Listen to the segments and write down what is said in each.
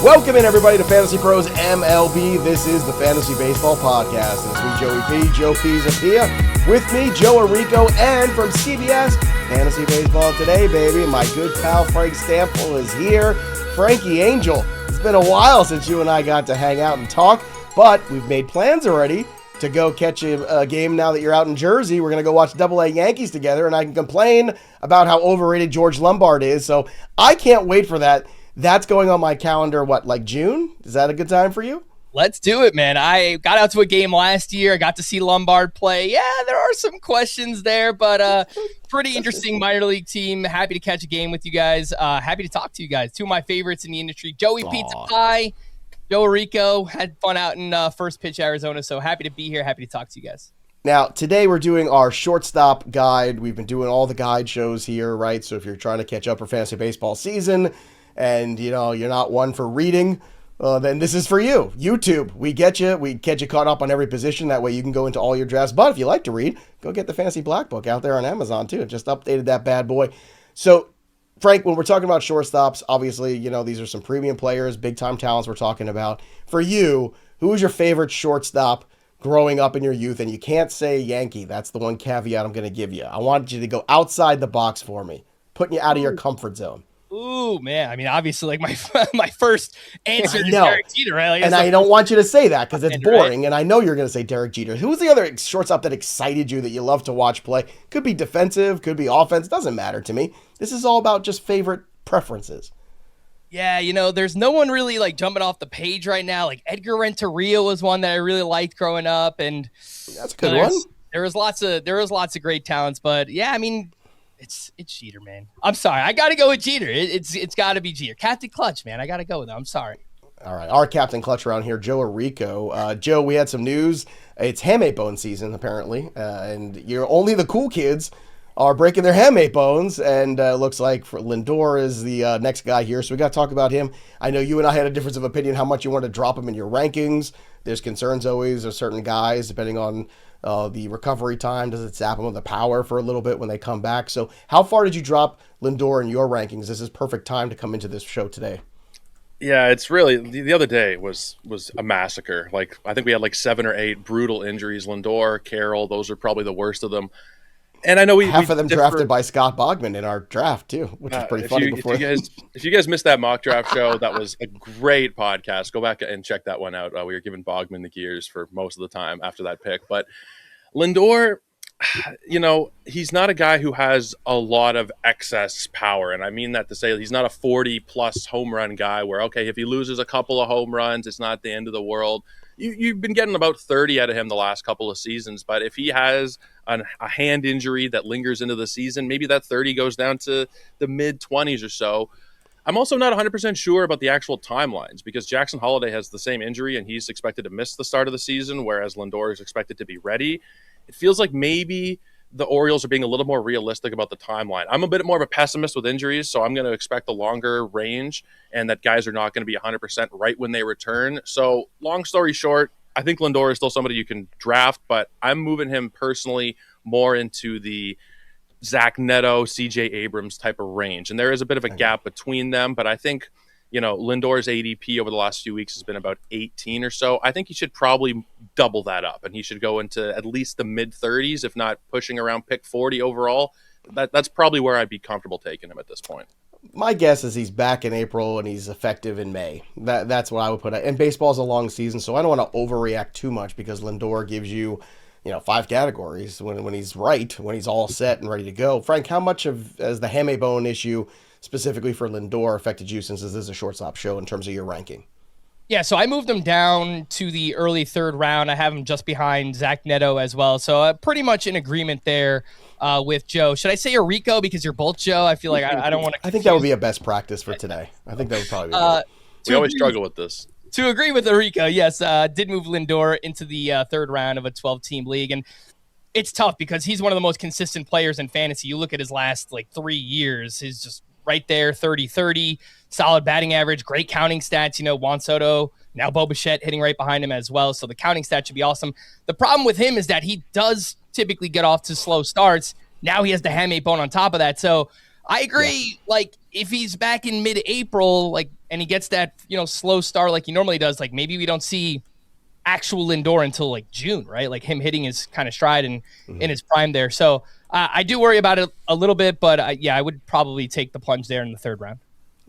Welcome in, everybody, to Fantasy Pros MLB. This is the Fantasy Baseball Podcast. It's me, Joey P, Joe Pisapia. With me, Joe Orrico, and from CBS Fantasy Baseball today, baby, my good pal Frank Stampfl is here. Frankie Angel, it's been a while since you and I got to hang out and talk, but we've made plans already to go catch a game now that you're out in Jersey. We're going to go watch AA Yankees together, and I can complain about how overrated George Lombard is, so I can't wait for that. That's going on my calendar, like June? Is that a good time for you? Let's do it, man. I got out to a game last year. I got to see Lombard play. Yeah, there are some questions there, but pretty interesting minor league team. Happy to catch a game with you guys. Happy to talk to you guys. Two of my favorites in the industry, Joey Pizza Pie, Joe Orrico. Had fun out in First Pitch, Arizona, so happy to be here. Happy to talk to you guys. Now, today we're doing our shortstop guide. We've been doing all the guide shows here, right? So if you're trying to catch up for fantasy baseball season, and you're not one for reading, then this is for you. YouTube, we get you caught up on every position. That way you can go into all your drafts. But if you like to read, go get the Fantasy Black Book out there on Amazon too. Just updated that bad boy. So, Frank, when we're talking about shortstops, obviously, these are some premium players, big time talents we're talking about. For you, who is your favorite shortstop growing up in your youth? And you can't say Yankee. That's the one caveat I'm going to give you. I want you to go outside the box for me, putting you out of your comfort zone. Ooh, man. I mean, obviously, my first answer is Derek Jeter, right? And I don't want you to say that because it's boring, and I know you're going to say Derek Jeter. Who's the other shortstop that excited you that you love to watch play? Could be defensive, could be offense. Doesn't matter to me. This is all about just favorite preferences. Yeah, there's no one really jumping off the page right now. Like Edgar Renteria was one that I really liked growing up, and that's a good one. There was lots of great talents, but yeah, I mean, it's Jeter, man. I'm sorry. I got to go with Jeter. It's got to be Jeter. Captain Clutch, man. I got to go with him. I'm sorry. All right. Our Captain Clutch around here, Joe Orrico. Joe, we had some news. It's hamate bone season, apparently. And only the cool kids are breaking their hamate bones. And looks like Lindor is the next guy here. So we got to talk about him. I know you and I had a difference of opinion how much you want to drop him in your rankings. There's concerns always of certain guys, depending on the recovery time. Does it zap them with the power for a little bit when they come back? So how far did you drop Lindor in your rankings? This is perfect time to come into this show today. Yeah, it's really the other day was a massacre. I think we had 7 or 8 brutal injuries. Lindor, Carroll, those are probably the worst of them. And I know half of them drafted by Scott Bogman in our draft too, which is pretty funny. If you guys missed that mock draft show, that was a great podcast. Go back and check that one out. We were giving Bogman the gears for most of the time after that pick. But Lindor, he's not a guy who has a lot of excess power. And I mean that to say he's not a 40-plus home run guy where, okay, if he loses a couple of home runs, it's not the end of the world. You've been getting about 30 out of him the last couple of seasons. But if he has a hand injury that lingers into the season, maybe that 30 goes down to the mid-20s or so. I'm also not 100% sure about the actual timelines because Jackson Holliday has the same injury and he's expected to miss the start of the season, whereas Lindor is expected to be ready. It feels like maybe the Orioles are being a little more realistic about the timeline. I'm a bit more of a pessimist with injuries, so I'm going to expect a longer range and that guys are not going to be 100% right when they return. So long story short, I think Lindor is still somebody you can draft, but I'm moving him personally more into the Zach Neto, CJ Abrams type of range. And there is a bit of a gap between them, but I think, Lindor's ADP over the last few weeks has been about 18 or so. I think he should probably double that up, and he should go into at least the mid-30s, if not pushing around pick 40 overall. That's probably where I'd be comfortable taking him at this point. My guess is he's back in April and he's effective in May. That's what I would put it. And baseball's a long season, so I don't want to overreact too much because Lindor gives you, 5 categories when he's right, when he's all set and ready to go. Frank, how much as the hamate bone issue specifically for Lindor affected you since this is a shortstop show in terms of your ranking? Yeah, so I moved him down to the early 3rd round. I have him just behind Zach Neto as well. So pretty much in agreement there with Joe. Should I say Orrico because you're both Joe? I feel like I don't want to. I think that would be a best practice for today. I think that would probably be good. We always struggle with this. To agree with Orrico, yes, did move Lindor into the 3rd round of a 12-team league. And it's tough because he's one of the most consistent players in fantasy. You look at his last 3 years, he's just right there, 30-30, solid batting average, great counting stats. Juan Soto, now Bichette hitting right behind him as well. So the counting stats should be awesome. The problem with him is that he does typically get off to slow starts. Now he has the hamate bone on top of that. So I agree. Like if he's back in mid-April, like, and he gets that, slow start like he normally does, like maybe we don't see actual Lindor until like June, right? Like him hitting his kind of stride and in his prime there. So I do worry about it a little bit, but I would probably take the plunge there in the third round.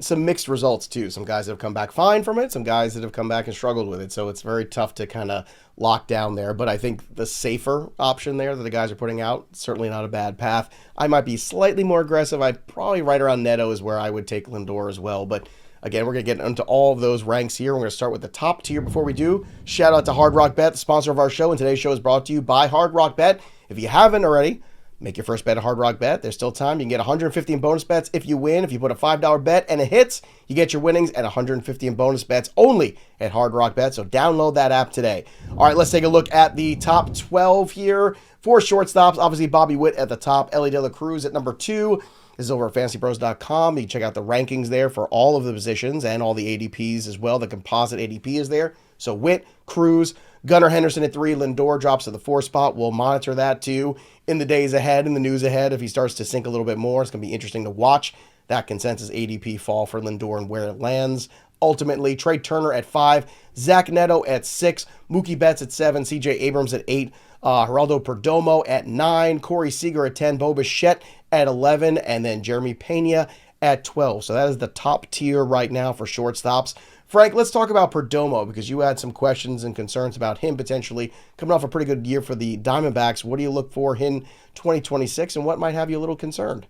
Some mixed results too. Some guys that have come back fine from it, some guys that have come back and struggled with it. So it's very tough to kind of lock down there. But I think the safer option there that the guys are putting out, certainly not a bad path. I might be slightly more aggressive. I'd probably right around Neto is where I would take Lindor as well. But again, we're going to get into all of those ranks here. We're going to start with the top tier before we do. Shout out to Hard Rock Bet, the sponsor of our show. And today's show is brought to you by Hard Rock Bet. If you haven't already, make your first bet at Hard Rock Bet. There's still time. You can get 150 in bonus bets if you win. If you put a $5 bet and it hits, you get your winnings at 150 in bonus bets only at Hard Rock Bet. So download that app today. All right, let's take a look at the top 12 here. For shortstops, obviously Bobby Witt at the top. Elly De La Cruz at number 2. This is over at FantasyPros.com. You can check out the rankings there for all of the positions and all the ADPs as well. The composite ADP is there. So Witt, Cruz, Gunnar Henderson at 3. Lindor drops to the 4 spot. We'll monitor that too in the days ahead, in the news ahead. If he starts to sink a little bit more, it's going to be interesting to watch that consensus ADP fall for Lindor and where it lands. Ultimately, Trey Turner at 5, Zach Neto at 6, Mookie Betts at 7, CJ Abrams at 8, Geraldo Perdomo at 9, Corey Seager at 10, Bo Bichette at 11, and then Jeremy Pena at 12. So that is the top tier right now for shortstops. Frank, let's talk about Perdomo because you had some questions and concerns about him potentially coming off a pretty good year for the Diamondbacks. What do you look for in 2026 and what might have you a little concerned?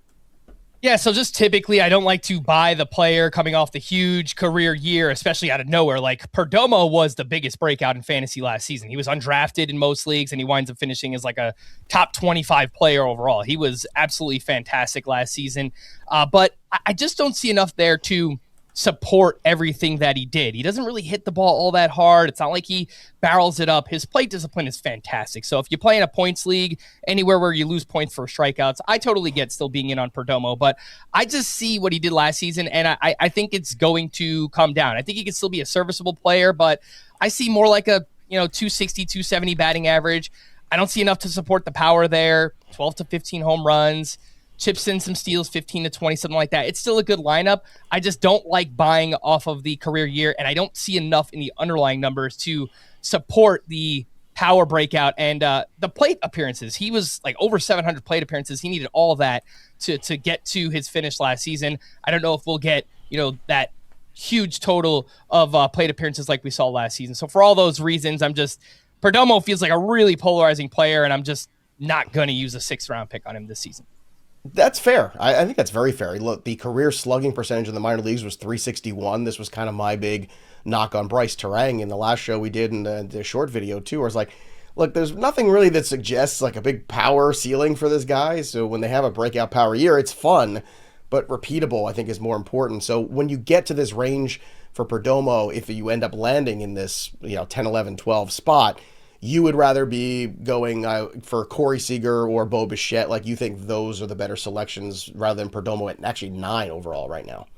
Yeah, so just typically I don't like to buy the player coming off the huge career year, especially out of nowhere. Like Perdomo was the biggest breakout in fantasy last season. He was undrafted in most leagues and he winds up finishing as like a top 25 player overall. He was absolutely fantastic last season. But I just don't see enough there to support everything that he did. He doesn't really hit the ball all that hard. It's not like he barrels it up. His plate discipline is fantastic. So if you play in a points league, anywhere where you lose points for strikeouts, I totally get still being in on Perdomo, but I just see what he did last season, and I think it's going to come down. I think he can still be a serviceable player, but I see more like a 260, 270 batting average. I don't see enough to support the power there. 12 to 15 home runs. Chips in some steals, 15 to 20, something like that. It's still a good lineup. I just don't like buying off of the career year, and I don't see enough in the underlying numbers to support the power breakout and the plate appearances. He was like over 700 plate appearances. He needed all of that to get to his finish last season. I don't know if we'll get that huge total of plate appearances like we saw last season. So for all those reasons, Perdomo feels like a really polarizing player, and I'm just not going to use a 6th round pick on him this season. That's fair. I think that's very fair. Look, the career slugging percentage in the minor leagues was .361. This was kind of my big knock on Bryce Terang in the last show we did in the short video too, where it's like, look, there's nothing really that suggests like a big power ceiling for this guy. So when they have a breakout power year, it's fun, but repeatable I think is more important. So when you get to this range for Perdomo, if you end up landing in this 10, 11, 12 spot, you would rather be going for Corey Seager or Bo Bichette. Like you think those are the better selections rather than Perdomo at actually 9 overall right now.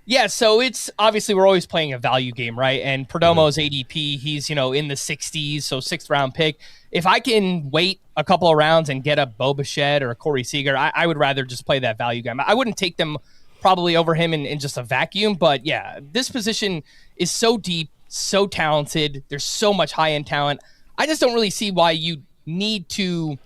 Yeah, so it's obviously we're always playing a value game, right? And Perdomo's ADP, he's in the 60s, so 6th round pick. If I can wait a couple of rounds and get a Bo Bichette or a Corey Seager, I would rather just play that value game. I wouldn't take them probably over him in just a vacuum, but yeah, this position is so deep, so talented. There's so much high-end talent. I just don't really see why you need to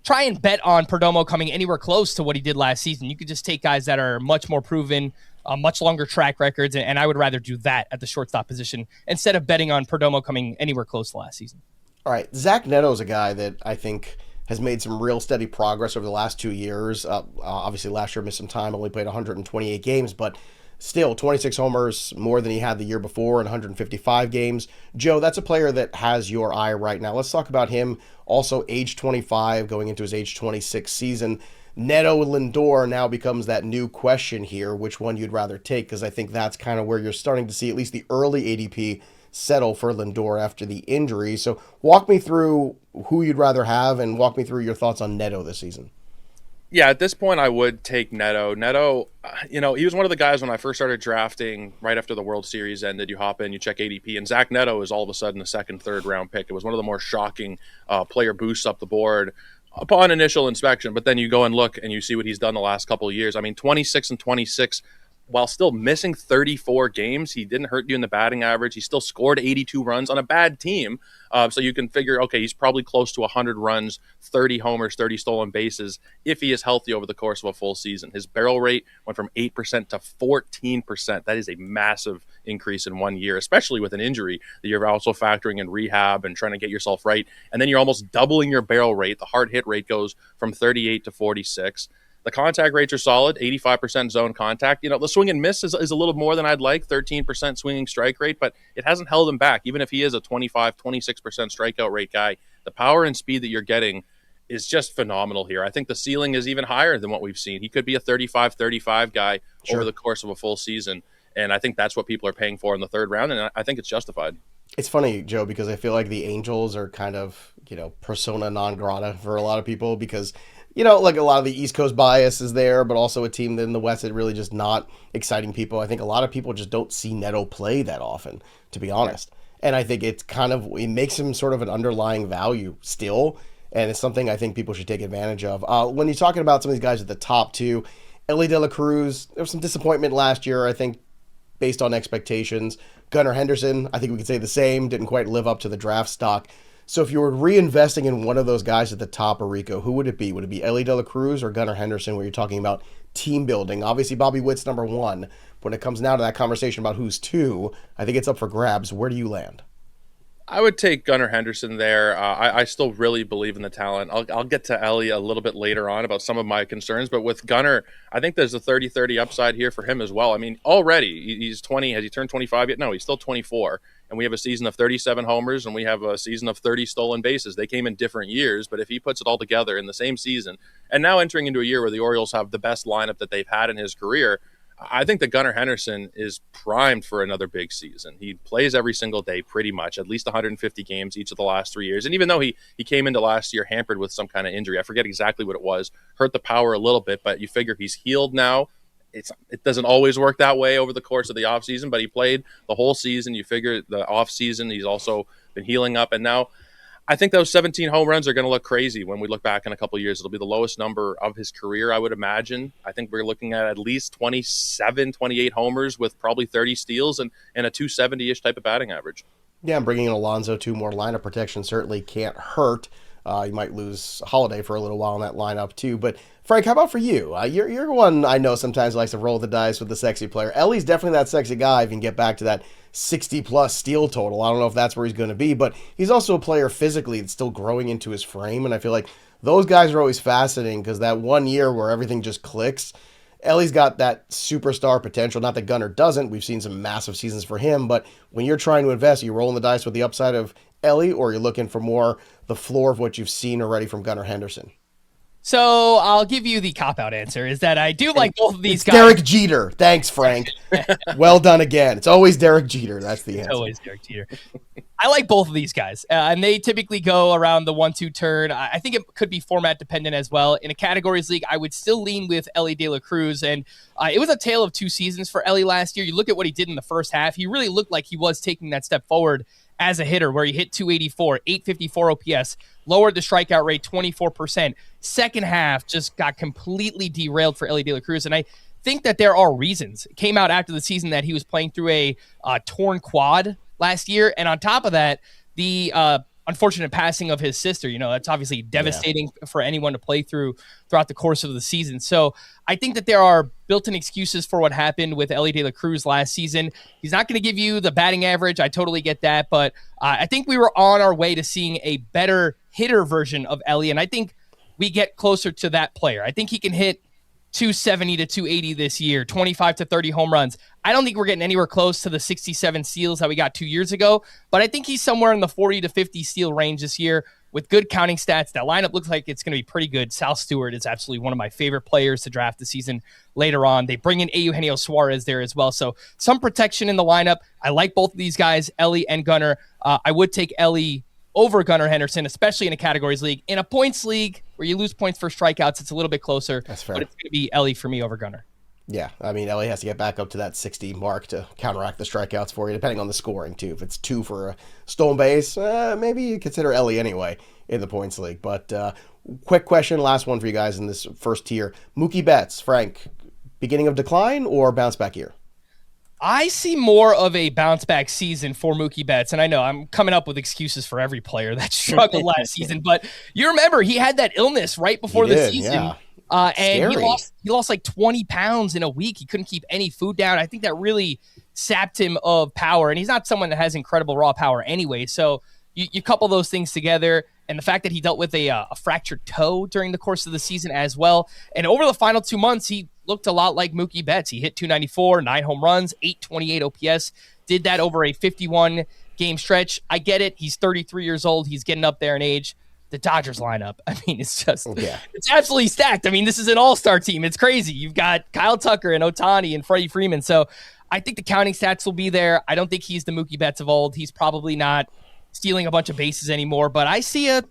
try and bet on Perdomo coming anywhere close to what he did last season. You could just take guys that are much more proven, much longer track records, and I would rather do that at the shortstop position instead of betting on Perdomo coming anywhere close to last season. All right, Zach Neto is a guy that I think has made some real steady progress over the last 2 years. Obviously, last year missed some time, only played 128 games, but still 26 homers, more than he had the year before in 155 games. Joe, that's a player that has your eye right now. Let's talk about him. Also age 25, going into his age 26 season. Neto Lindor now becomes that new question here, which one you'd rather take, because I think that's kind of where you're starting to see at least the early ADP settle for Lindor after the injury. So walk me through who you'd rather have and walk me through your thoughts on Neto this season. Yeah, at this point, I would take Neto. Neto, he was one of the guys when I first started drafting right after the World Series ended. You hop in, you check ADP, and Zach Neto is all of a sudden a 2nd, 3rd round pick. It was one of the more shocking player boosts up the board upon initial inspection, but then you go and look and you see what he's done the last couple of years. I mean, 26 and 26, while still missing 34 games, he didn't hurt you in the batting average. He still scored 82 runs on a bad team. So you can figure, okay, he's probably close to 100 runs, 30 homers, 30 stolen bases if he is healthy over the course of a full season. His barrel rate went from 8% to 14%. That is a massive increase in 1 year, especially with an injury that you're also factoring in rehab and trying to get yourself right. And then you're almost doubling your barrel rate. The hard hit rate goes from 38 to 46. The contact rates are solid, 85% zone contact. The swing and miss is a little more than I'd like, 13% swinging strike rate, but it hasn't held him back. Even if he is a 25, 26% strikeout rate guy, the power and speed that you're getting is just phenomenal here. I think the ceiling is even higher than what we've seen. He could be a 35 guy over the course of a full season, and I think that's what people are paying for in the third round, and I think it's justified. It's funny, Joe, because I feel like the Angels are kind of, persona non grata for a lot of people because like a lot of the East Coast bias is there, but also a team in the West that really just not exciting people. I think a lot of people just don't see Neto play that often, to be honest. And I think it makes him sort of an underlying value still, and it's something I think people should take advantage of. When you're talking about some of these guys at the top two, Elly De La Cruz, there was some disappointment last year, I think, based on expectations. Gunnar Henderson, I think we could say the same, didn't quite live up to the draft stock. So if you were reinvesting in one of those guys at the top, Orrico, who would it be? Would it be Elly De La Cruz or Gunnar Henderson, where you're talking about team building? Obviously, Bobby Witt's number one. When it comes now to that conversation about who's two, I think it's up for grabs. Where do you land? I would take Gunnar Henderson there. I still really believe in the talent. I'll get to Elly a little bit later on about some of my concerns, but with Gunnar, I think there's a 30-30 upside here for him as well. I mean, already he's 20. Has he turned 25 yet? No, he's still 24. And we have a season of 37 homers and we have a season of 30 stolen bases. They came in different years, but if he puts it all together in the same season, and now entering into a year where the Orioles have the best lineup that they've had in his career, I think that Gunnar Henderson is primed for another big season. He plays every single day pretty much, at least 150 games each of the last 3 years. And even though he came into last year hampered with some kind of injury, I forget exactly what it was, hurt the power a little bit, but you figure he's healed now. It doesn't always work that way over the course of the offseason, but he played the whole season. You figure the offseason, he's also been healing up. And now I think those 17 home runs are going to look crazy when we look back in a couple of years. It'll be the lowest number of his career, I would imagine. I think we're looking at least 27, 28 homers with probably 30 steals and a 270-ish type of batting average. Yeah, and bringing in Alonso to more lineup protection certainly can't hurt. You might lose Holiday for a little while in that lineup too. But Frank, how about for you? You're one I know sometimes likes to roll the dice with the sexy player. Elly's definitely that sexy guy if you can get back to that 60-plus steal total. I don't know if that's where he's going to be, but he's also a player physically that's still growing into his frame, and I feel like those guys are always fascinating because that 1 year where everything just clicks, Elly's got that superstar potential. Not that Gunnar doesn't. We've seen some massive seasons for him, but when you're trying to invest, are you rolling the dice with the upside of Elly, or are you looking for more the floor of what you've seen already from Gunnar Henderson? So I'll give you the cop-out answer, is that I do like both of these guys. Derek Jeter. Thanks, Frank. Well done again. It's always Derek Jeter. That's the answer. It's always Derek Jeter. I like both of these guys, and they typically go around the 1-2 turn. I think it could be format dependent as well. In a categories league, I would still lean with Elly De La Cruz, and it was a tale of two seasons for Elly last year. You look at what he did in the first half. He really looked like he was taking that step forward as a hitter, where he hit 284, 854 OPS, lowered the strikeout rate 24%. Second half just got completely derailed for Elly De La Cruz, and I think that there are reasons. It came out after the season that he was playing through a torn quad last year, and on top of that, the unfortunate passing of his sister. That's obviously devastating for anyone to play throughout the course of the season. So I think that there are built-in excuses for what happened with Elly De La Cruz last season. He's not going to give you the batting average. I totally get that, but I think we were on our way to seeing a better hitter version of Elly, and I think we get closer to that player. I think he can hit 270 to 280 this year, 25 to 30 home runs. I don't think we're getting anywhere close to the 67 steals that we got 2 years ago, but I think he's somewhere in the 40 to 50 steal range this year with good counting stats. That lineup looks like it's going to be pretty good. Sal Stewart is absolutely one of my favorite players to draft this season later on. They bring in Eugenio Suarez there as well. So some protection in the lineup. I like both of these guys, Elly and Gunnar. I would take Elly over Gunnar Henderson, especially in a categories league. In a points league where you lose points for strikeouts, it's a little bit closer. That's fair. But it's going to be Elly for me over Gunnar. Yeah, I mean, Elly has to get back up to that 60 mark to counteract the strikeouts for you, depending on the scoring, too. If it's 2 for a stolen base, maybe you consider Elly anyway in the points league. But quick question, last one for you guys in this first tier. Mookie Betts, Frank, beginning of decline or bounce back year? I see more of a bounce back season for Mookie Betts. And I know I'm coming up with excuses for every player that struggled last season, but you remember he had that illness right before the season. Yeah. And he lost like 20 pounds in a week. He couldn't keep any food down. I think that really sapped him of power. And he's not someone that has incredible raw power anyway. So you couple those things together, and the fact that he dealt with a fractured toe during the course of the season as well. And over the final 2 months, he looked a lot like Mookie Betts. He hit 294, 9 home runs, 828 OPS. Did that over a 51-game stretch. I get it. He's 33 years old. He's getting up there in age. The Dodgers lineup, I mean, it's just, it's absolutely stacked. I mean, this is an all-star team. It's crazy. You've got Kyle Tucker and Ohtani and Freddie Freeman. So I think the counting stats will be there. I don't think he's the Mookie Betts of old. He's probably not stealing a bunch of bases anymore, but I see a,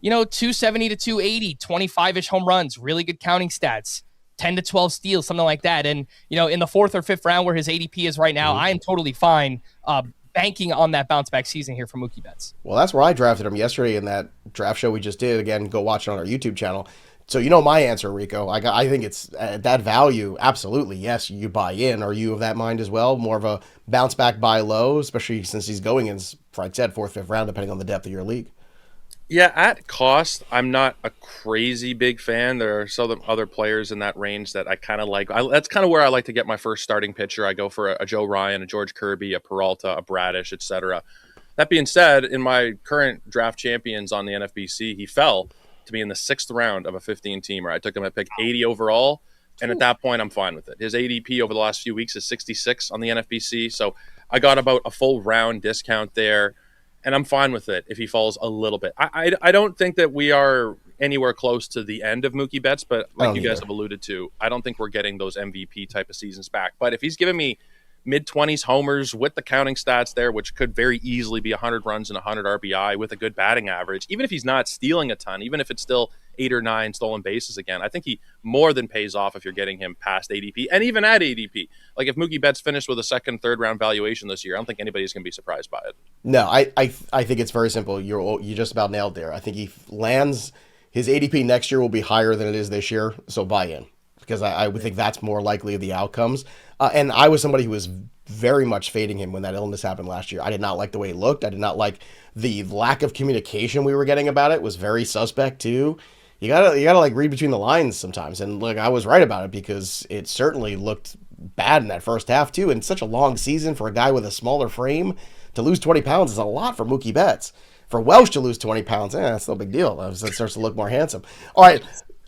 270 to 280, 25-ish home runs, really good counting stats, 10 to 12 steals, something like that. And, in the 4th or 5th round where his ADP is right now, I am totally fine banking on that bounce back season here for Mookie Betts. Well, that's where I drafted him yesterday in that draft show we just did. Again, go watch it on our YouTube channel. So my answer, Rico. I think it's at that value. Absolutely, yes, you buy in. Are you of that mind as well? More of a bounce back buy low, especially since he's going in, as Frank said, 4th, 5th round, depending on the depth of your league. Yeah, at cost, I'm not a crazy big fan. There are some other players in that range that I kind of like. That's kind of where I like to get my first starting pitcher. I go for a Joe Ryan, a George Kirby, a Peralta, a Bradish, etc. That being said, in my current draft champions on the NFBC, he fell to me in the 6th round of a 15-teamer. I took him at pick 80 overall, and at that point, I'm fine with it. His ADP over the last few weeks is 66 on the NFBC, so I got about a full round discount there. And I'm fine with it if he falls a little bit. I don't think that we are anywhere close to the end of Mookie Betts, but like you guys have alluded to, I don't think we're getting those MVP type of seasons back. But if he's giving me mid-20s homers with the counting stats there, which could very easily be 100 runs and 100 RBI with a good batting average, even if he's not stealing a ton, even if it's still 8 or 9 stolen bases again, I think he more than pays off if you're getting him past ADP. And even at ADP, like if Mookie Betts finished with a 2nd, 3rd round valuation this year, I don't think anybody's going to be surprised by it. No, I think it's very simple. You just about nailed there. I think he lands, his ADP next year will be higher than it is this year, so buy in. Because I would think that's more likely of the outcomes. And I was somebody who was very much fading him when that illness happened last year. I did not like the way he looked. I did not like the lack of communication we were getting about it. It was very suspect too. You gotta like read between the lines sometimes. And look, I was right about it because it certainly looked bad in that first half too. And such a long season for a guy with a smaller frame to lose 20 pounds is a lot for Mookie Betts. For Welsh to lose 20 pounds, that's no big deal. It starts to look more handsome. All right.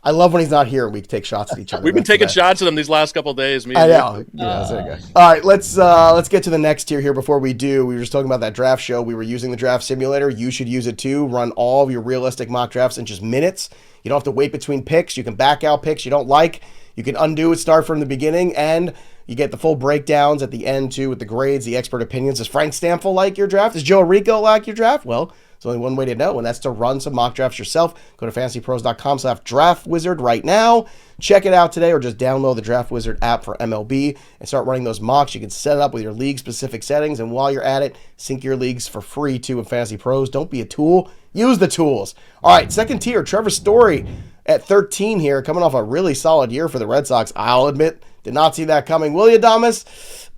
I love when he's not here and we take shots at each other. We've been taking shots at him these last couple of days. I know. There you go. All right, let's get to the next tier here. Before we do, we were just talking about that draft show. We were using the draft simulator. You should use it too. Run all of your realistic mock drafts in just minutes. You don't have to wait between picks. You can back out picks you don't like. You can undo it, start from the beginning, and you get the full breakdowns at the end too with the grades, the expert opinions. Does Frank Stampfl like your draft? Does Joe Orrico like your draft? Well, there's only one way to know, and that's to run some mock drafts yourself. Go to fantasypros.com/draft wizard right now. Check it out today, or just download the Draft Wizard app for MLB and start running those mocks. You can set it up with your league-specific settings, and while you're at it, sync your leagues for free too in Fantasy Pros. Don't be a tool. Use the tools. All right, second tier, Trevor Story at 13 here, coming off a really solid year for the Red Sox. I'll admit, did not see that coming. Willy Adames,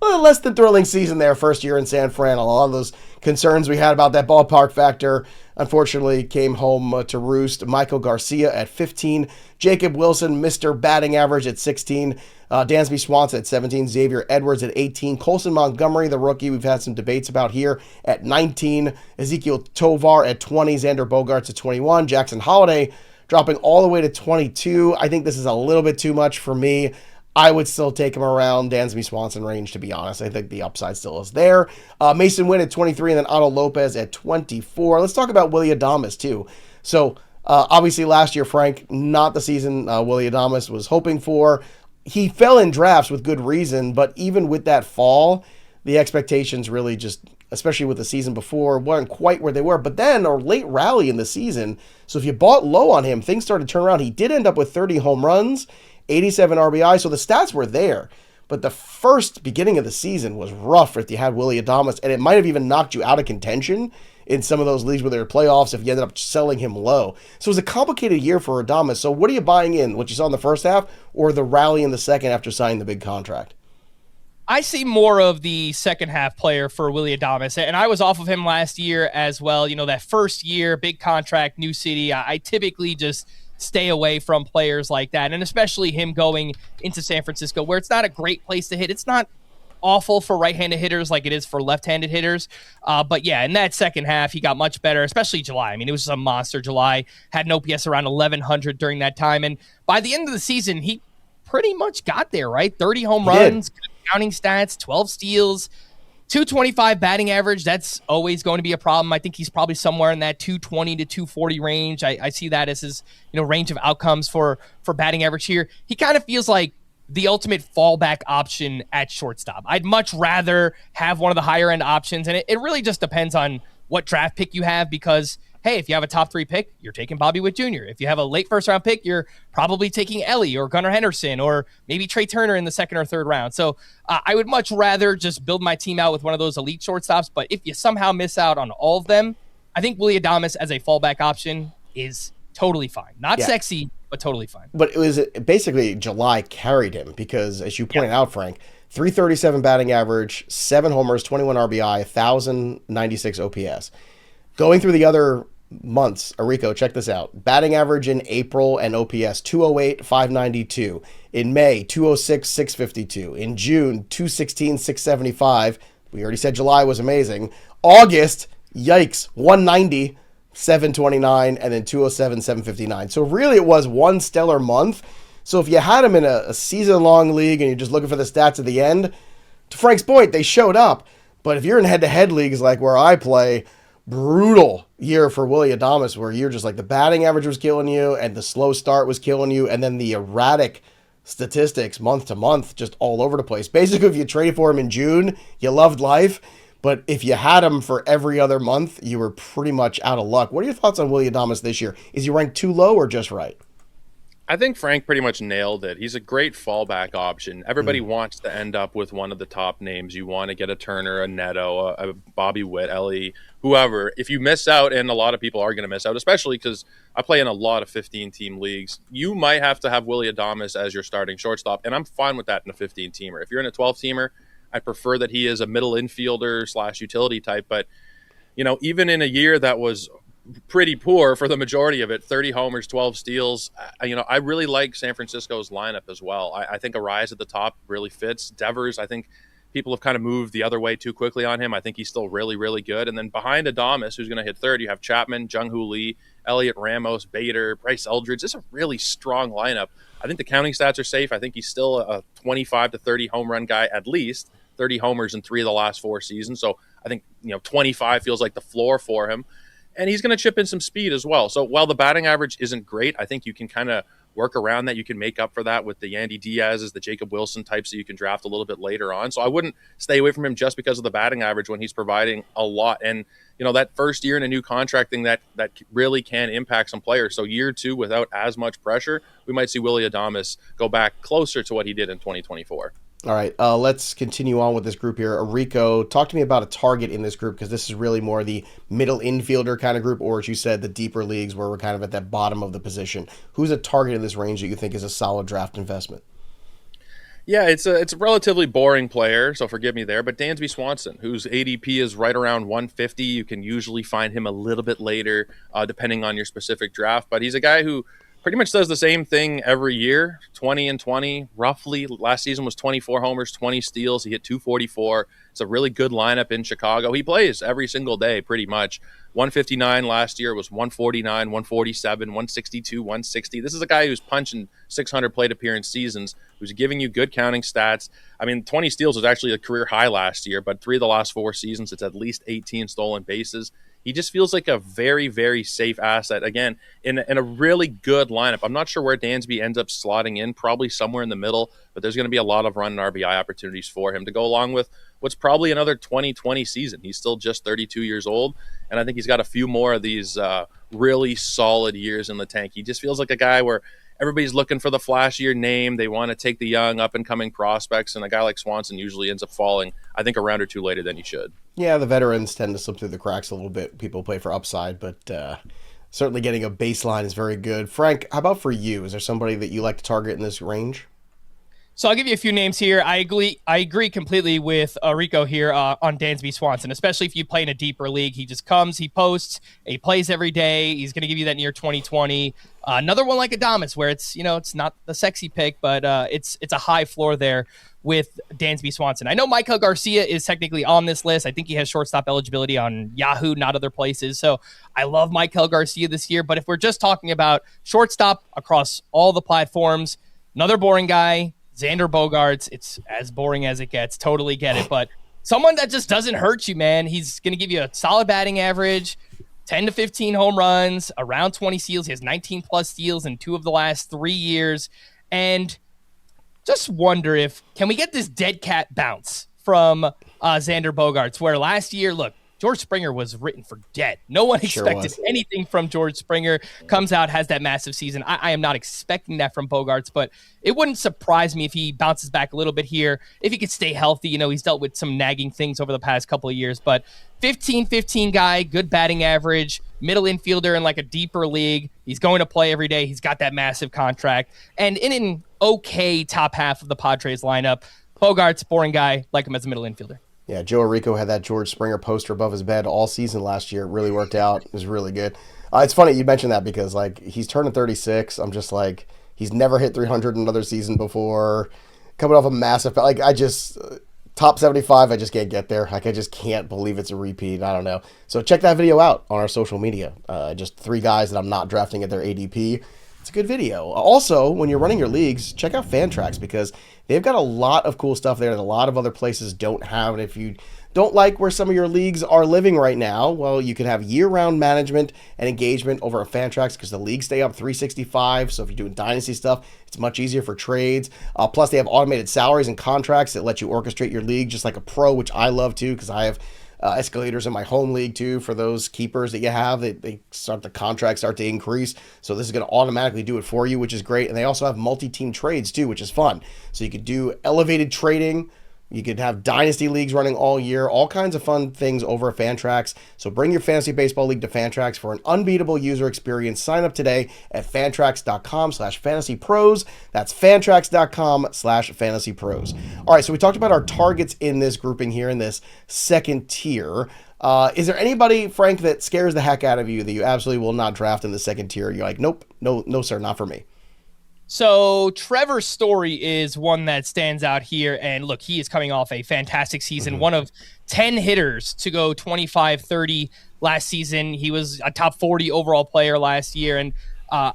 less than thrilling season there, first year in San Fran. A lot of those concerns we had about that ballpark factor, unfortunately, came home to roost. Michael Garcia at 15. Jacob Wilson, Mr. Batting Average at 16. Dansby Swanson at 17. Xavier Edwards at 18. Colson Montgomery, the rookie, we've had some debates about here, at 19. Ezekiel Tovar at 20. Xander Bogaerts at 21. Jackson Holliday dropping all the way to 22. I think this is a little bit too much for me. I would still take him around Dansby Swanson range, to be honest. I think the upside still is there. Mason Wynn at 23, and then Otto Lopez at 24. Let's talk about Willy Adames, too. So, obviously, last year, Frank, not the season Willy Adames was hoping for. He fell in drafts with good reason, but even with that fall, the expectations really just, especially with the season before, weren't quite where they were. But then a late rally in the season, so if you bought low on him, things started to turn around. He did end up with 30 home runs, 87 RBI, so the stats were there. But the first beginning of the season was rough if you had Willy Adames, and it might have even knocked you out of contention in some of those leagues where there were playoffs if you ended up selling him low. So it was a complicated year for Adames. So what are you buying in? What you saw in the first half or the rally in the second after signing the big contract? I see more of the second half player for Willy Adames, and I was off of him last year as well. That first year, big contract, new city. I typically just stay away from players like that, and especially him going into San Francisco, where it's not a great place to hit. It's not awful for right-handed hitters like it is for left-handed hitters. But yeah, in that second half, he got much better, especially July. I mean, it was a monster July, had an OPS around 1,100 during that time. And by the end of the season, he pretty much got there, right? 30 home runs, counting stats, 12 steals, 225 batting average. That's always going to be a problem. I think he's probably somewhere in that 220 to 240 range. I see that as his range of outcomes for batting average here. He kind of feels like the ultimate fallback option at shortstop. I'd much rather have one of the higher end options, and it really just depends on what draft pick you have, because hey, if you have a top 3 pick, you're taking Bobby Witt Jr. If you have a late first round pick, you're probably taking Elly or Gunnar Henderson or maybe Trey Turner in the second or third round. So I would much rather just build my team out with one of those elite shortstops. But if you somehow miss out on all of them, I think Willy Adames as a fallback option is totally fine. Not sexy, but totally fine. But it was basically July carried him because, as you pointed out, Frank, 337 batting average, 7 homers, 21 RBI, 1,096 OPS. Going through the other months, Orrico, check this out. Batting average in April and OPS 208, 592. In May, 206, 652. In June, 216, 675. We already said July was amazing. August, yikes, 190, 729, and then 207, 759. So really it was one stellar month. So if you had him in a season-long league and you're just looking for the stats at the end, to Frank's point, they showed up. But if you're in head-to-head leagues like where I play, brutal year for Willy Adames, where you're just like the batting average was killing you and the slow start was killing you, and then the erratic statistics month to month just all over the place. Basically, if you traded for him in June, you loved life, but if you had him for every other month, you were pretty much out of luck. What are your thoughts on Willy Adames this year? Is he ranked too low or just right? I think Frank pretty much nailed it. He's a great fallback option. Everybody wants to end up with one of the top names. You want to get a Turner, a Neto, a Bobby Witt, Elly, whoever. If you miss out, and a lot of people are going to miss out, especially because I play in a lot of 15-team leagues, you might have to have Willy Adames as your starting shortstop, and I'm fine with that in a 15-teamer. If you're in a 12-teamer, I prefer that he is a middle infielder / utility type. But, even in a year that was pretty poor for the majority of it, 30 homers, 12 steals. I really like San Francisco's lineup as well. I think a rise at the top really fits. Devers, I think people have kind of moved the other way too quickly on him. I think he's still really, really good. And then behind Adames, who's going to hit third, you have Chapman, Jung-Hoo Lee, Elliott Ramos, Bader, Bryce Eldridge. This is a really strong lineup. I think the counting stats are safe. I think he's still a 25 to 30 home run guy, at least 30 homers in 3 of the last 4 seasons. So I think 25 feels like the floor for him. And he's going to chip in some speed as well. So while the batting average isn't great, I think you can kind of work around that. You can make up for that with the Yandy Diaz's, the Jacob Wilson types that you can draft a little bit later on. So I wouldn't stay away from him just because of the batting average when he's providing a lot. And, that first year in a new contract thing that really can impact some players. So year 2 without as much pressure, we might see Willy Adames go back closer to what he did in 2024. All right, let's continue on with this group here. Orrico, talk to me about a target in this group, because this is really more the middle infielder kind of group, or as you said, the deeper leagues where we're kind of at that bottom of the position. Who's a target in this range that you think is a solid draft investment? Yeah, it's a relatively boring player, so forgive me there, but Dansby Swanson, whose ADP is right around 150. You can usually find him a little bit later, depending on your specific draft, but he's a guy who pretty much does the same thing every year, 20 and 20, roughly. Last season was 24 homers, 20 steals. He hit 244. It's a really good lineup in Chicago. He plays every single day, pretty much. 159 last year was 149, 147, 162, 160. This is a guy who's punching 600 plate appearance seasons, who's giving you good counting stats. 20 steals was actually a career high last year, but 3 of the last 4 seasons, it's at least 18 stolen bases. He just feels like a very, very safe asset, again, in a really good lineup. I'm not sure where Dansby ends up slotting in, probably somewhere in the middle, but there's going to be a lot of run and RBI opportunities for him to go along with what's probably another 2020 season. He's still just 32 years old, and I think he's got a few more of these really solid years in the tank. He just feels like a guy where everybody's looking for the flashier name. They want to take the young up-and-coming prospects, and a guy like Swanson usually ends up falling, I think, a round or two later than he should. Yeah, the veterans tend to slip through the cracks a little bit. People play for upside, but certainly getting a baseline is very good. Frank, how about for you? Is there somebody that you like to target in this range? So I'll give you a few names here. I agree completely with Orrico here on Dansby Swanson, especially if you play in a deeper league. He just comes, he posts, he plays every day. He's going to give you that near 2020. Another one like Adames, where it's not the sexy pick, but it's a high floor there with Dansby Swanson. I know Michael Garcia is technically on this list. I think he has shortstop eligibility on Yahoo, not other places. So I love Michael Garcia this year. But if we're just talking about shortstop across all the platforms, another boring guy, Xander Bogaerts. It's as boring as it gets. Totally get it. But someone that just doesn't hurt you, man. He's going to give you a solid batting average, 10 to 15 home runs, around 20 steals. He has 19 plus steals in 2 of the last 3 years. And just wonder can we get this dead cat bounce from Xander Bogaerts, where last year, look, George Springer was written for dead. No one expected anything from George Springer. Comes out, has that massive season. I am not expecting that from Bogaerts, but it wouldn't surprise me if he bounces back a little bit here. If he could stay healthy, he's dealt with some nagging things over the past couple of years, but 15-15 guy, good batting average, middle infielder in like a deeper league. He's going to play every day. He's got that massive contract. And in an okay top half of the Padres lineup, Bogaerts, boring guy, like him as a middle infielder. Yeah, Joe Orrico had that George Springer poster above his bed all season last year. It really worked out. It was really good. It's funny you mentioned that because he's turning 36. I'm just like, he's never hit 300 in another season before. Coming off a massive, top 75, I just can't get there. I just can't believe it's a repeat. I don't know. So check that video out on our social media. Just 3 guys that I'm not drafting at their ADP. It's a good video. Also, when you're running your leagues, check out Fantrax because they've got a lot of cool stuff there that a lot of other places don't have. And if you don't like where some of your leagues are living right now, well, you can have year-round management and engagement over at Fantrax because the leagues stay up 365. So if you're doing dynasty stuff, it's much easier for trades. Plus, they have automated salaries and contracts that let you orchestrate your league just like a pro, which I love too because I have escalators in my home league too for those keepers that you have. The contracts start to increase, so this is going to automatically do it for you, which is great. And they also have multi-team trades too, which is fun. So you could do elevated trading. You could have dynasty leagues running all year, all kinds of fun things over at Fantrax. So bring your fantasy baseball league to Fantrax for an unbeatable user experience. Sign up today at fantrax.com/fantasypros. That's fantrax.com/fantasypros. All right, so we talked about our targets in this grouping here in this second tier. Is there anybody, Frank, that scares the heck out of you that you absolutely will not draft in the second tier? You're like, nope, no, sir, not for me. So Trevor Story is one that stands out here. And look, he is coming off a fantastic season, one of 10 hitters to go 25-30 last season. He was a top 40 overall player last year. And I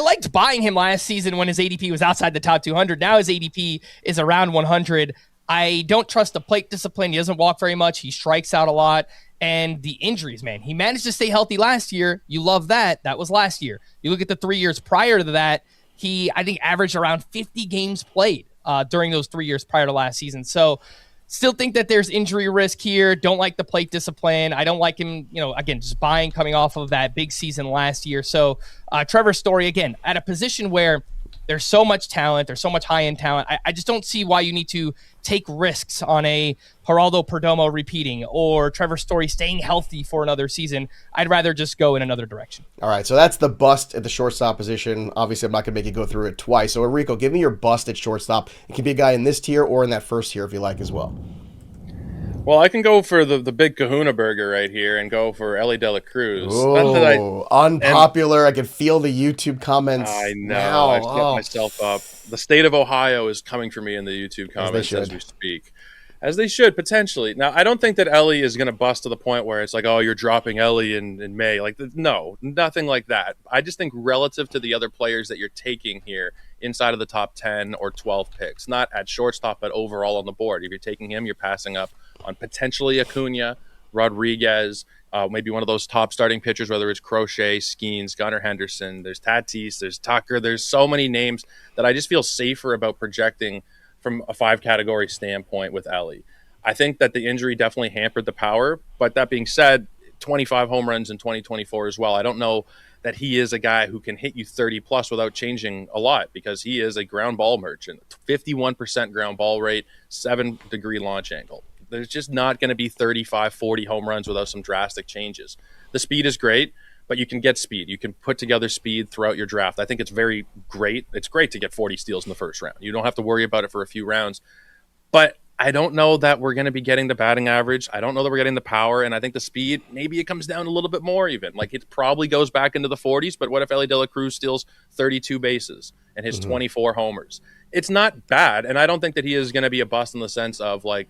liked buying him last season when his ADP was outside the top 200. Now his ADP is around 100. I don't trust the plate discipline. He doesn't walk very much. He strikes out a lot. And the injuries, man. He managed to stay healthy last year. You love that. That was last year. You look at the 3 years prior to that, he, I think, averaged around 50 games played during those 3 years prior to last season. So still think that there's injury risk here. Don't like the plate discipline. I don't like him, again, just buying coming off of that big season last year. So Trevor Story, again, at a position where there's so much talent, there's so much high-end talent. I just don't see why you need to take risks on a Geraldo Perdomo repeating or Trevor Story staying healthy for another season. I'd rather just go in another direction. All right, so that's the bust at the shortstop position. Obviously, I'm not going to make you go through it twice. So, Orrico, give me your bust at shortstop. It can be a guy in this tier or in that first tier if you like as well. Well, I can go for the big kahuna burger right here and go for Elly De La Cruz. Unpopular. I can feel the YouTube comments. I know. I've set myself up. The state of Ohio is coming for me in the YouTube comments as we speak. As they should, potentially. Now, I don't think that Elly is going to bust to the point where it's like, oh, you're dropping Elly in May. No, nothing like that. I just think relative to the other players that you're taking here inside of the top 10 or 12 picks, not at shortstop, but overall on the board. If you're taking him, you're passing up on potentially Acuna, Rodriguez, maybe one of those top starting pitchers, whether it's Crochet, Skeens, Gunnar Henderson, there's Tatis, there's Tucker. There's so many names that I just feel safer about projecting from a 5-category standpoint with Elly. I think that the injury definitely hampered the power, but that being said, 25 home runs in 2024 as well. I don't know that he is a guy who can hit you 30 plus without changing a lot, because he is a ground ball merchant. 51% ground ball rate, 7-degree launch angle. There's just not going to be 35, 40 home runs without some drastic changes. The speed is great, but you can get speed. You can put together speed throughout your draft. I think it's very great. It's great to get 40 steals in the first round. You don't have to worry about it for a few rounds. But I don't know that we're going to be getting the batting average. I don't know that we're getting the power. And I think the speed, maybe it comes down a little bit more even. Like, it probably goes back into the 40s. But what if Elly De La Cruz steals 32 bases and hits 24 homers? It's not bad. And I don't think that he is going to be a bust in the sense of, like,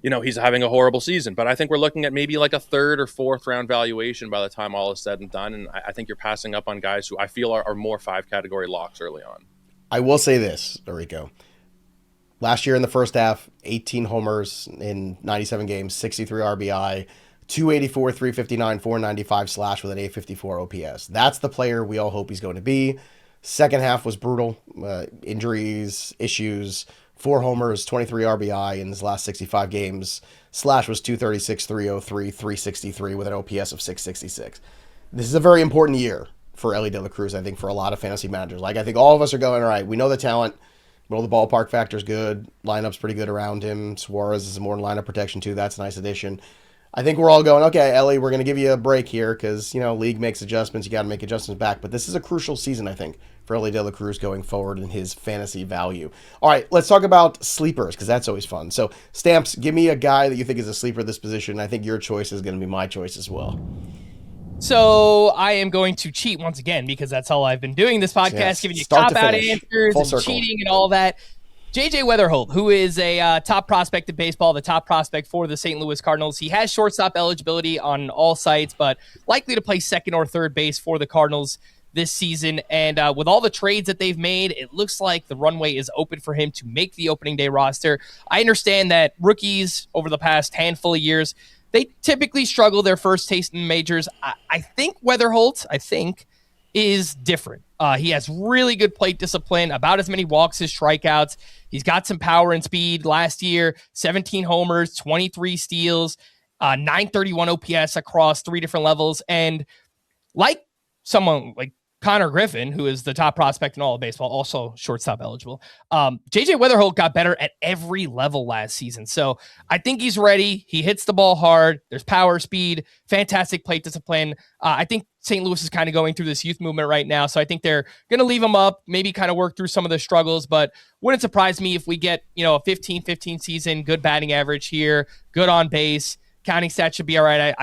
you know, he's having a horrible season. But I think we're looking at maybe like a 3rd or 4th round valuation by the time all is said and done. And I think you're passing up on guys who I feel are more 5-category locks early on. I will say this, Orrico. Last year in the first half, 18 homers in 97 games, 63 RBI, 284, 359, 495 slash with an 854 OPS. That's the player we all hope he's going to be. Second half was brutal. Injuries, issues, 4 homers, 23 RBI in his last 65 games. Slash was 236, 303, 363 with an OPS of 666. This is a very important year for Elly De La Cruz, I think, for a lot of fantasy managers. Like, I think all of us are going, all right, we know the talent. Well, the ballpark factor is good. Lineup's pretty good around him. Suarez is more in lineup protection too. That's a nice addition. I think we're all going, okay, Elly, we're going to give you a break here because, you know, league makes adjustments. You got to make adjustments back. But this is a crucial season, I think, for Elly De La Cruz going forward in his fantasy value. All right, let's talk about sleepers because that's always fun. So, Stamps, give me a guy that you think is a sleeper this position. I think your choice is going to be my choice as well. So I am going to cheat once again because that's all I've been doing this podcast, Yes. giving you Start to cop-out finish. answers Full and circle. cheating and all that. JJ Wehterholt, who is a top prospect in baseball, the top prospect for the St. Louis Cardinals. He has shortstop eligibility on all sites, but likely to play second or third base for the Cardinals this season. And with all the trades that they've made, it looks like the runway is open for him to make the opening day roster. I understand that rookies over the past handful of years, they typically struggle their first taste in majors. I think Wetherholt, is different. He has really good plate discipline, about as many walks as strikeouts. He's got some power and speed. Last year, 17 homers, 23 steals, 931 OPS across 3 different levels. And like someone like Connor Griffin, who is the top prospect in all of baseball, also shortstop eligible, JJ Wehterholt got better at every level last season. So I think he's ready. He hits the ball hard. There's power, speed, fantastic plate discipline. I think St. Louis is kind of going through this youth movement right now. So I think they're going to leave him up, maybe kind of work through some of the struggles, but wouldn't surprise me if we get, you know, a 15-15 season, good batting average here, good on base, counting stats should be all right.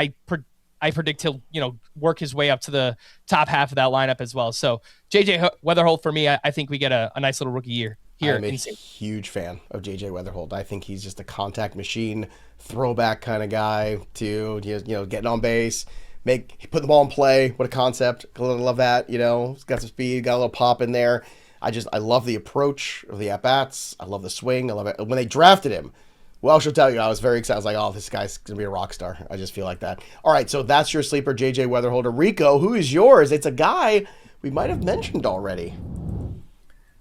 I predict he'll, you know, work his way up to the top half of that lineup as well. So JJ Wehterholt for me, I think we get a nice little rookie year here. I'm a huge fan of JJ Wehterholt. I think he's just a contact machine, throwback kind of guy to, you know, getting on base, put the ball in play. What a concept. I love that. You know, he's got some speed, got a little pop in there. I love the approach of the at-bats. I love the swing. I love it. When they drafted him, well, she'll tell you, I was very excited. I was like, oh, this guy's going to be a rock star. I just feel like that. All right, so that's your sleeper, JJ Wehterholt. Orrico, who is yours? It's a guy we might have mentioned already.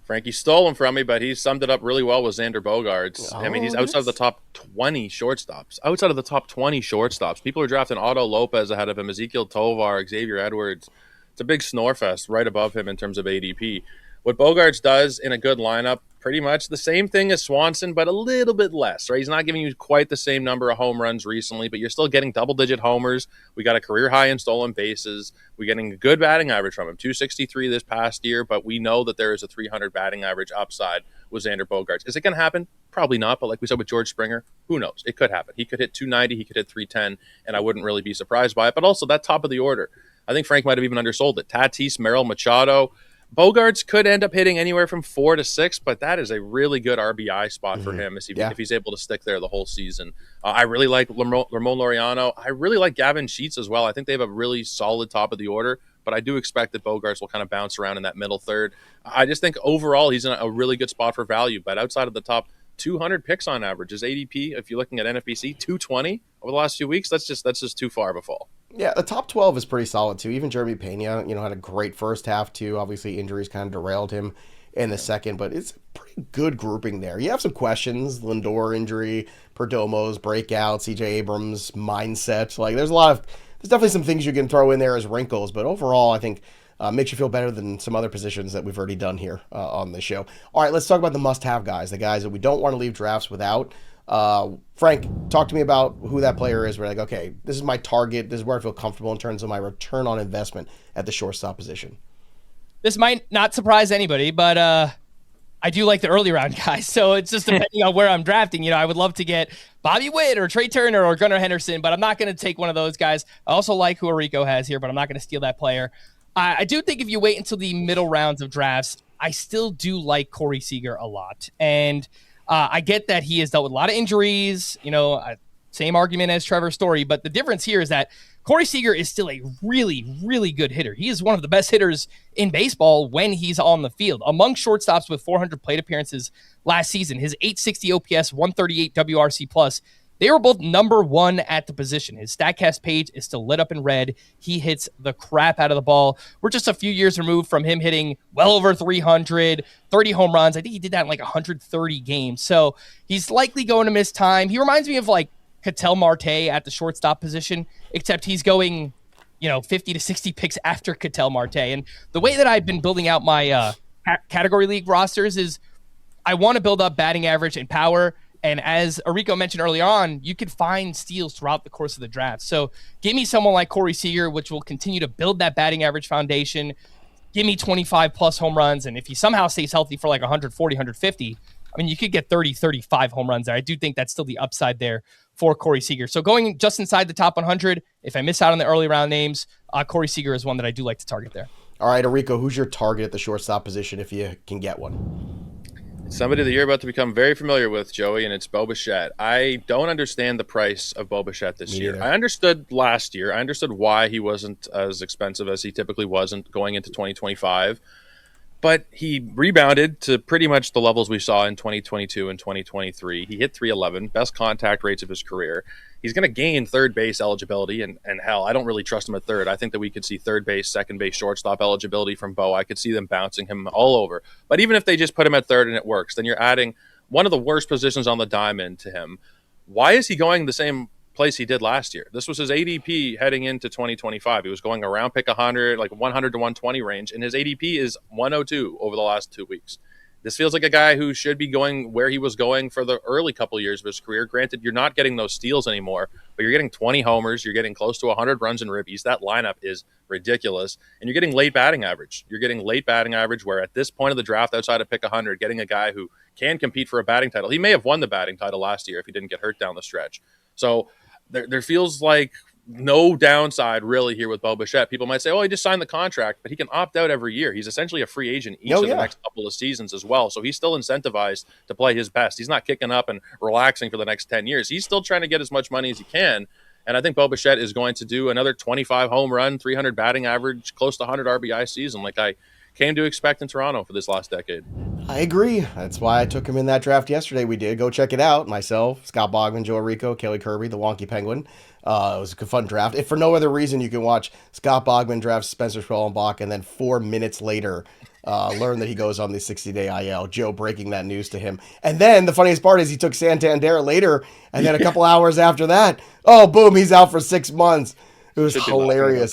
Frankie stole him from me, but he summed it up really well with Xander Bogaerts. I mean, he's outside of the top 20 shortstops. Outside of the top 20 shortstops. People are drafting Otto Lopez ahead of him, Ezekiel Tovar, Xavier Edwards. It's a big snore fest right above him in terms of ADP. What Bogaerts does in a good lineup, pretty much the same thing as Swanson, but a little bit less, right? He's not giving you quite the same number of home runs recently, but you're still getting double-digit homers. We got a career high in stolen bases. We're getting a good batting average from him, 263 this past year, but we know that there is a 300 batting average upside with Xander Bogaerts. Is it going to happen? Probably not, but like we said with George Springer, who knows? It could happen. He could hit 290, he could hit 310, and I wouldn't really be surprised by it. But also that top of the order, I think Frank might have even undersold it. Tatis, Merrill, Machado. Bogaerts could end up hitting anywhere from 4 to 6, but that is a really good RBI spot for him if he's able to stick there the whole season. I really like Ramon Laureano. I really like Gavin Sheets as well. I think they have a really solid top of the order, but I do expect that Bogaerts will kind of bounce around in that middle third. I just think overall he's in a really good spot for value, but outside of the top 200 picks on average, his ADP, if you're looking at NFBC, 220 over the last few weeks, that's just too far of a fall. Yeah, the top 12 is pretty solid, too. Even Jeremy Pena, you know, had a great first half, too. Obviously, injuries kind of derailed him in the second, but it's a pretty good grouping there. You have some questions, Lindor injury, Perdomo's breakouts, CJ Abrams' mindset. Like, there's a lot there's definitely some things you can throw in there as wrinkles, but overall, I think makes you feel better than some other positions that we've already done here on the show. All right, let's talk about the must-have guys, the guys that we don't want to leave drafts without. Frank, talk to me about who that player is. We're like, okay, this is my target. This is where I feel comfortable in terms of my return on investment at the shortstop position. This might not surprise anybody, but I do like the early round guys. So it's just depending on where I'm drafting. I would love to get Bobby Witt or Trey Turner or Gunnar Henderson, but I'm not going to take one of those guys. I also like who Orrico has here, but I'm not going to steal that player. I do think if you wait until the middle rounds of drafts, I still do like Corey Seager a lot. And I get that he has dealt with a lot of injuries, same argument as Trevor Story, but the difference here is that Corey Seager is still a really, really good hitter. He is one of the best hitters in baseball when he's on the field. Among shortstops with 400 plate appearances last season, his 860 OPS, 138 WRC+, they were both number one at the position. His StatCast page is still lit up in red. He hits the crap out of the ball. We're just a few years removed from him hitting well over 300, 30 home runs. I think he did that in like 130 games. So he's likely going to miss time. He reminds me of like Ketel Marte at the shortstop position, except he's going, 50 to 60 picks after Ketel Marte. And the way that I've been building out my category league rosters is I want to build up batting average and power. And as Orrico mentioned early on, you could find steals throughout the course of the draft. So give me someone like Corey Seager, which will continue to build that batting average foundation. Give me 25 plus home runs. And if he somehow stays healthy for like 140, 150, you could get 30, 35 home runs there. I do think that's still the upside there for Corey Seager. So going just inside the top 100, if I miss out on the early round names, Corey Seager is one that I do like to target there. All right, Orrico, who's your target at the shortstop position if you can get one? Somebody that you're about to become very familiar with, Joey, and it's Bo Bichette. I don't understand the price of Bo Bichette this year. Neither. I understood last year. I understood why he wasn't as expensive as he typically wasn't going into 2025. But he rebounded to pretty much the levels we saw in 2022 and 2023. He hit 311, best contact rates of his career. He's going to gain third base eligibility, and hell, I don't really trust him at third. I think that we could see third base, second base, shortstop eligibility from Bo. I could see them bouncing him all over. But even if they just put him at third and it works, then you're adding one of the worst positions on the diamond to him. Why is he going the same place he did last year? This was his ADP heading into 2025. He was going around pick 100, like 100 to 120 range, and his ADP is 102 over the last 2 weeks. This feels like a guy who should be going where he was going for the early couple of years of his career. Granted, you're not getting those steals anymore, but you're getting 20 homers. You're getting close to 100 runs and ribbies. That lineup is ridiculous. And you're getting late batting average. You're getting late batting average where at this point of the draft, outside of pick 100, getting a guy who can compete for a batting title. He may have won the batting title last year if he didn't get hurt down the stretch. So there feels like no downside really here with Bo Bichette. People might say, oh, he just signed the contract, but he can opt out every year. He's essentially a free agent each of the next couple of seasons as well. So he's still incentivized to play his best. He's not kicking up and relaxing for the next 10 years. He's still trying to get as much money as he can. And I think Bo Bichette is going to do another 25 home run, 300 batting average, close to 100 RBI season like I came to expect in Toronto for this last decade. I agree. That's why I took him in that draft yesterday. We did. Go check it out. Myself, Scott Bogman, Joe Orrico, Kelly Kirby, the Wonky Penguin. It was a fun draft. If for no other reason, you can watch Scott Bogman draft Spencer Schwellenbach and then 4 minutes later learn that he goes on the 60-day IL. Joe breaking that news to him. And then the funniest part is he took Santander later, and then a couple hours after that, oh, boom, he's out for 6 months. It was hilarious.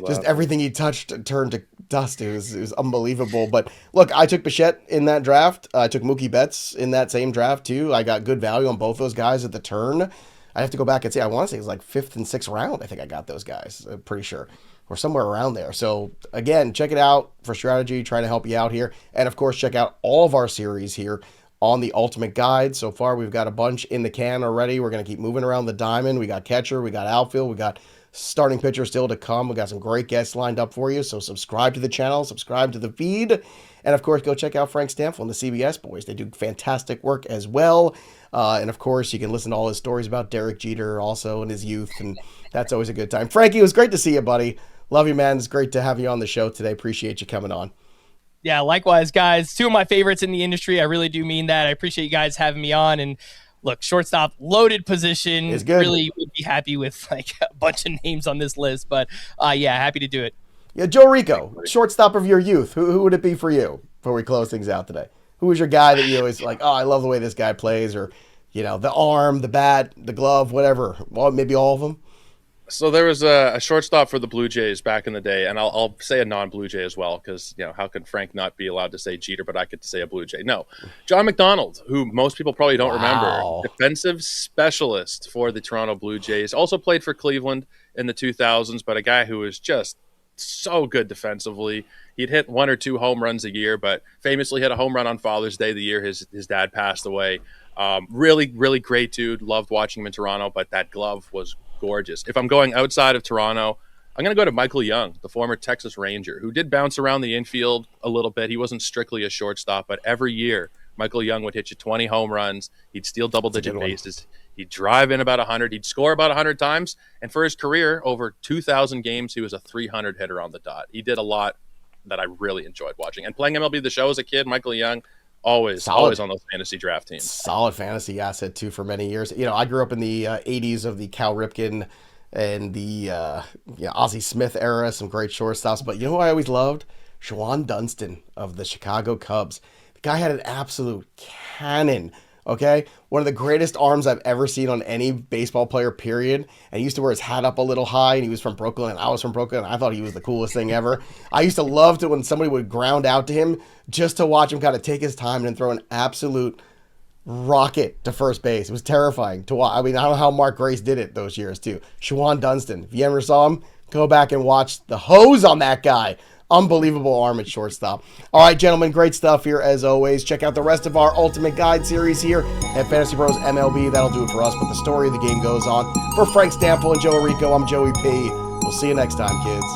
Just everything he touched turned to dust. It was unbelievable. But look, I took Bichette in that draft. I took Mookie Betts in that same draft too. I got good value on both those guys at the turn. I have to go back and say, I want to say it was like 5th and 6th round. I think I got those guys. I'm pretty sure. Or somewhere around there. So again, check it out for strategy, trying to help you out here. And of course, check out all of our series here on the Ultimate Guide. So far, we've got a bunch in the can already. We're going to keep moving around the diamond. We got catcher, we got outfield, we got starting pitcher still to come. We got some great guests lined up for you. So subscribe to the channel, subscribe to the feed. And of course, go check out Frank Stampfl and the CBS boys. They do fantastic work as well. And of course, you can listen to all his stories about Derek Jeter also in his youth. And that's always a good time. Frankie, it was great to see you, buddy. Love you, man. It's great to have you on the show today. Appreciate you coming on. Yeah, likewise, guys. 2 of my favorites in the industry. I really do mean that. I appreciate you guys having me on. And look, shortstop, loaded position. It's good. Really would be happy with like a bunch of names on this list. But yeah, happy to do it. Yeah, Joe Orrico, shortstop of your youth. Who would it be for you before we close things out today? Who was your guy that you always like, oh, I love the way this guy plays, or, the arm, the bat, the glove, whatever. Well, maybe all of them. So there was a shortstop for the Blue Jays back in the day, and I'll say a non-Blue Jay as well, because how can Frank not be allowed to say Jeter, but I get to say a Blue Jay? No, John McDonald, who most people probably don't remember, defensive specialist for the Toronto Blue Jays, also played for Cleveland in the 2000s, but a guy who was just so good defensively. He'd hit 1 or 2 home runs a year, but famously hit a home run on Father's Day the year his dad passed away. Really, really great dude. Loved watching him in Toronto, but that glove was gorgeous. If I'm going outside of Toronto, I'm going to go to Michael Young, the former Texas Ranger, who did bounce around the infield a little bit. He wasn't strictly a shortstop, but every year Michael Young would hit you 20 home runs. He'd steal double-digit bases. He'd drive in about 100. He'd score about 100 times. And for his career, over 2,000 games, he was a 300 hitter on the dot. He did a lot that I really enjoyed watching. And playing MLB The Show as a kid, Michael Young, always on those fantasy draft teams. Solid fantasy asset, too, for many years. I grew up in the 80s of the Cal Ripken and the Ozzie Smith era, some great shortstops. But you know who I always loved? Shawan Dunston of the Chicago Cubs. The guy had an absolute cannon, okay? One of the greatest arms I've ever seen on any baseball player, period. And he used to wear his hat up a little high, and he was from Brooklyn, and I was from Brooklyn, and I thought he was the coolest thing ever. I used to love when somebody would ground out to him just to watch him kind of take his time and throw an absolute rocket to first base. It was terrifying to watch. I mean, I don't know how Mark Grace did it those years, too. Shawan Dunston. If you ever saw him, go back and watch the hose on that guy. Unbelievable arm at shortstop. All right, gentlemen, great stuff here as always. Check out the rest of our Ultimate Guide series here at Fantasy Pros MLB. That'll do it for us, but the story of the game goes on. For Frank Stampfl and Joe Orrico, I'm Joey P. We'll see you next time, kids.